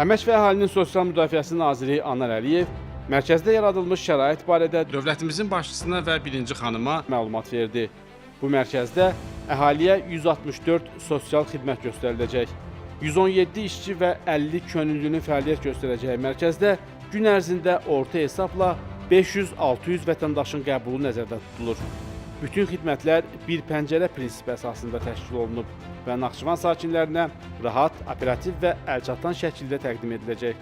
Əmək və Əhalinin Sosial Müdafiəsi Naziri Anar Əliyev mərkəzdə yaradılmış şərait barədə dövlətimizin başçısına və birinci xanıma məlumat verdi. Bu mərkəzdə əhaliyə 164 sosial xidmət göstəriləcək. 117 işçi və 50 könüllünün fəaliyyət göstərəcəyi mərkəzdə gün ərzində orta hesabla 500-600 vətəndaşın qəbulu nəzərdə tutulur. Bütün xidmətlər bir pəncərə prinsipi əsasında təşkil olunub və Naxçıvan sakinlərinə rahat, operativ və əlçatan şəkildə təqdim ediləcək.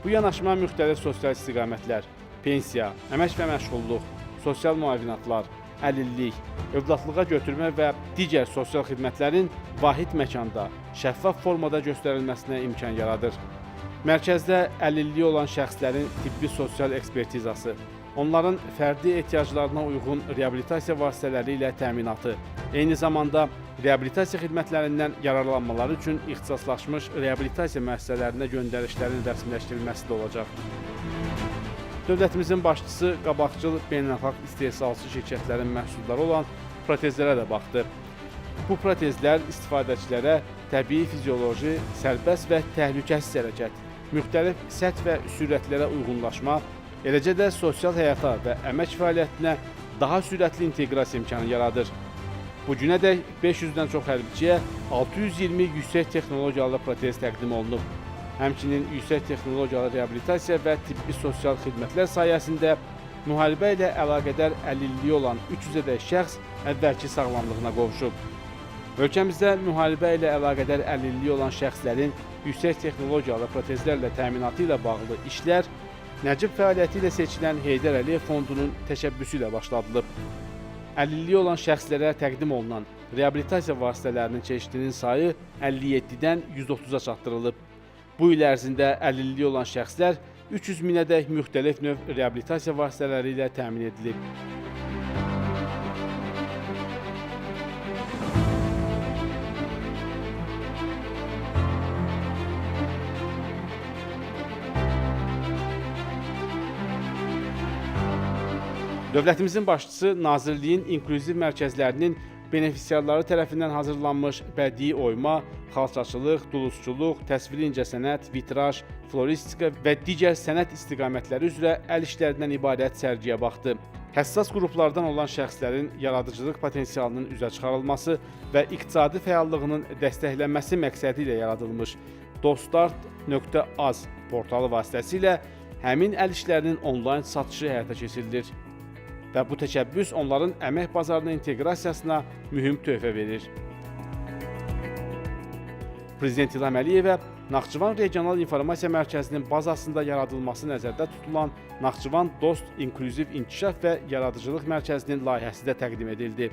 Bu yanaşma müxtəlif sosial istiqamətlər, pensiya, əmək və məşğulluq, sosial müavinatlar, əlillik, övladlığa götürmə və digər sosial xidmətlərin vahid məkanda, şəffaf formada göstərilməsinə imkan yaradır. Mərkəzdə əlilliyi olan şəxslərin tibbi sosial ekspertizası, onların fərdi ehtiyaclarına uyğun reabilitasiya vasitələri ilə təminatı, eyni zamanda reabilitasiya xidmətlərindən yararlanmaları üçün ixtisaslaşmış reabilitasiya müəssisələrinə göndərişlərin rəsmiləşdirilməsi də olacaq. Dövlətimizin başçısı qabaqcıl beynəlxalq istehsalçı şirkətlərin məhsulları olan protezlərə də baxdı. Bu protezlər istifadəçilərə təbii fizioloji, sərbəst və təhlükəsiz hərəkət, müxtəlif səth və sürətlərə uyğunlaşma, eləcə də sosial həyata və əmək fəaliyyətinə daha sürətli inteqrasiya imkanı yaradır. Bu günədək 500-dən çox hərbiçiyə 620 yüksək texnologiyalı protez təqdim olunub. Həmçinin yüksək texnologiyalı reabilitasiya və tibbi sosial xidmətlər sayəsində müharibə ilə əlaqədar əlilliyi olan 300-ədək şəxs əvvəlki sağlamlığına qovuşub. Ölkəmizdə müharibə ilə əlaqədar əlilliyi olan şəxslərin yüksək texnologiyalı protezlərlə təminatı ilə bağlı işlər Nəcib fəaliyyəti ilə seçilən Heydər Əliyev Fondunun təşəbbüsü ilə başladılıb. Əlilliyi olan şəxslərə təqdim olunan reabilitasiya vasitələrinin çeşidinin sayı 57-dən 130-a çatdırılıb. Bu il ərzində əlilliyi olan şəxslər 300 minədək müxtəlif növ reabilitasiya vasitələri ilə təmin edilib. Dövlətimizin başçısı Nazirliyin inklüziv mərkəzlərinin benefisiarları tərəfindən hazırlanmış bədii oyma, xalçaçılıq, dulusçuluq, təsviri incəsənət, vitraj, floristika və digər sənət istiqamətləri üzrə əl işlərindən ibarət sərgiyə baxdı. Həssas qruplardan olan şəxslərin yaradıcılıq potensialının üzə çıxarılması və iqtisadi fəallığının dəstəklənməsi məqsədi ilə yaradılmış dostart.az portalı vasitəsilə həmin əl işlərinin onlayn satışı həyata keçirilir. Və bu təşəbbüs onların əmək bazarına inteqrasiyasına mühüm töhfə verir. Prezident İlham Əliyevə Naxçıvan Regional İnformasiya Mərkəzinin bazasında yaradılması nəzərdə tutulan Naxçıvan Dost İnklüziv İnkişaf və Yaradıcılıq Mərkəzinin layihəsi də təqdim edildi.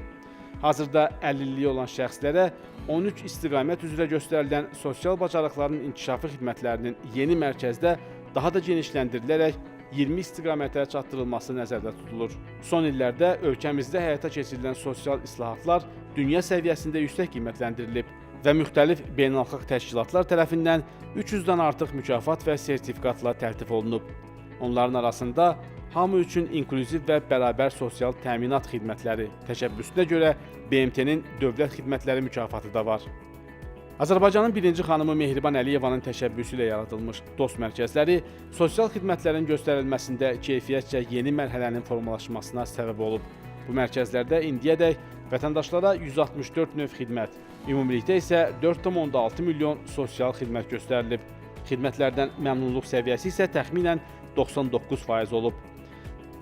Hazırda əlilliyi olan şəxslərə 13 istiqamət üzrə göstərilən sosial bacarıqların inkişafı xidmətlərinin yeni mərkəzdə daha da genişləndirilərək 20 istiqamətə çatdırılması nəzərdə tutulur. Son illərdə ölkəmizdə həyata keçirilən sosial islahatlar dünya səviyyəsində yüksək qiymətləndirilib və müxtəlif beynəlxalq təşkilatlar tərəfindən 300-dən artıq mükafat və sertifikatla təltif olunub. Onların arasında hamı üçün inklüziv və bərabər sosial təminat xidmətləri təşəbbüsünə görə BMT-nin dövlət xidmətləri mükafatı da var. Azərbaycanın birinci xanımı Mehriban Əliyevanın təşəbbüsü ilə yaradılmış dost mərkəzləri sosial xidmətlərin göstərilməsində keyfiyyətcə yeni mərhələnin formalaşmasına səbəb olub. Bu mərkəzlərdə indiyədək vətəndaşlara 164 növ xidmət, ümumilikdə isə 4,6 milyon sosial xidmət göstərilib. Xidmətlərdən məmnunluq səviyyəsi isə təxminən 99% olub.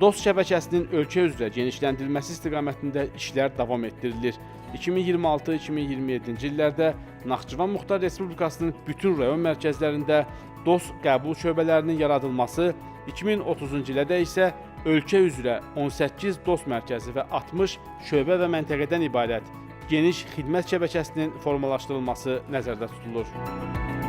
Dost şəbəkəsinin ölkə üzrə genişləndirilməsi istiqamətində işlər davam etdirilir. 2026-2027-ci illərdə Naxçıvan Muxtar Respublikasının bütün rayon mərkəzlərində dost qəbul şöbələrinin yaradılması, 2030-cu ildə isə ölkə üzrə 18 dost mərkəzi və 60 şöbə və məntəqədən ibarət geniş xidmət şəbəkəsinin formalaşdırılması nəzərdə tutulur.